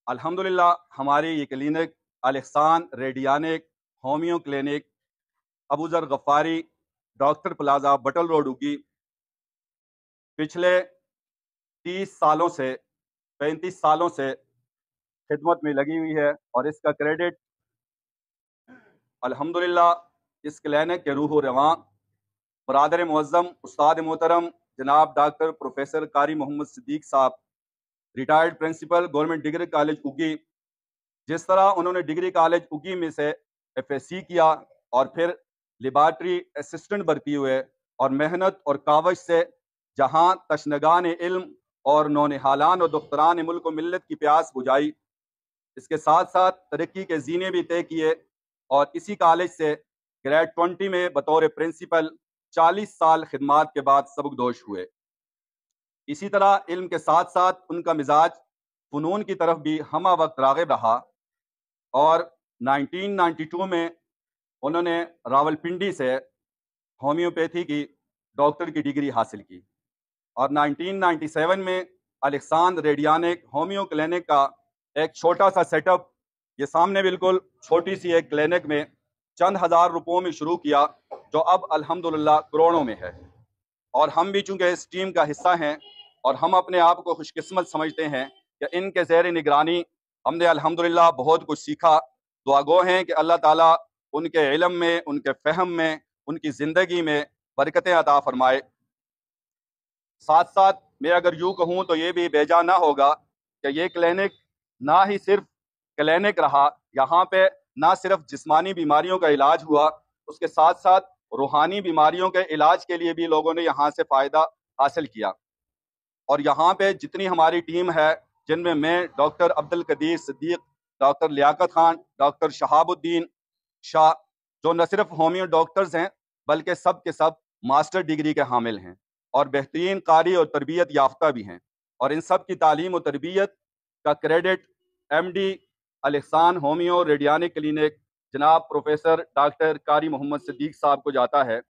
अल्हम्दुलिल्लाह हमारी ये क्लिनिक अल-इहसान रेडियानिक homeo clinic Abu Zar Ghaffari doctor plaza Battal road Oghi पिछले 30 सालों से 35 सालों से खिदमत में लगी हुई है और इसका क्रेडिट अल्हम्दुलिल्लाह इस क्लिनिक के रूह रवां बरादर मुअज़्ज़म उस्ताद मोहतरम जनाब डॉक्टर प्रोफेसर कारी मोहम्मद सिद्दीक साहब retired principal government degree college Ugi, जिस तरह उन्होंने डिग्री कॉलेज उगी में से FSC किया और फिर लेबॉर्ट्री असिस्टेंट भर्ती हुए और मेहनत और कावश से जहां तशनगान इल्म और नौनिहालान और दुख्तरान मुल्क मिल्लत की प्यास बुझाई, इसके साथ साथ तरक्की के जीने भी तय किए और इसी कॉलेज से ग्रेड 20 में बतौर प्रिंसिपल 40 साल खिदमात के बाद सबकदोश हुए। इसी तरह इल्म के साथ साथ उनका मिजाज फ़नून की तरफ भी हमा वक्त राग़िब रहा और 1992 में उन्होंने रावलपिंडी से होम्योपैथी की डॉक्टर की डिग्री हासिल की और 1997 में अल-इहसान रेडियानिक होमियो क्लिनिक का एक छोटा सा सेटअप, ये सामने बिल्कुल छोटी सी एक क्लिनिक में चंद हज़ार रुपयों में शुरू किया, जो अब अल्हम्दुलिल्लाह करोड़ों में है। और हम भी चूँकि इस टीम का हिस्सा हैं और हम अपने आप को खुशकिस्मत समझते हैं कि इनके ज़ेर निगरानी हमने अल्हम्दुलिल्लाह बहुत कुछ सीखा। दुआगो हैं कि अल्लाह ताला उनके इल्म में, उनके फ़हम में, उनकी ज़िंदगी में बरकतें अता फरमाए। साथ साथ मैं अगर यूँ कहूँ तो ये भी बेजा ना होगा कि ये क्लिनिक ना ही सिर्फ क्लिनिक रहा, यहाँ पे ना सिर्फ जिस्मानी बीमारियों का इलाज हुआ, उसके साथ साथ रूहानी बीमारियों के इलाज के लिए भी लोगों ने यहाँ से फ़ायदा हासिल किया। और यहाँ पे जितनी हमारी टीम है, जिनमें मैं doctor Abdul Qadeer Siddique, doctor Liaquat Khan, doctor Shahabuddin Shah, जो न सिर्फ होमियो डॉक्टर्स हैं बल्कि सब के सब मास्टर डिग्री के हामिल हैं और बेहतरीन कारी और तरबियत याफ्ता भी हैं, और इन सब की तालीम और तरबियत का क्रेडिट MD अल-इहसान होमियो रेडियानिक क्लिनिक जनाब प्रोफेसर डॉक्टर कारी मोहम्मद सिद्दीक साहब को जाता है।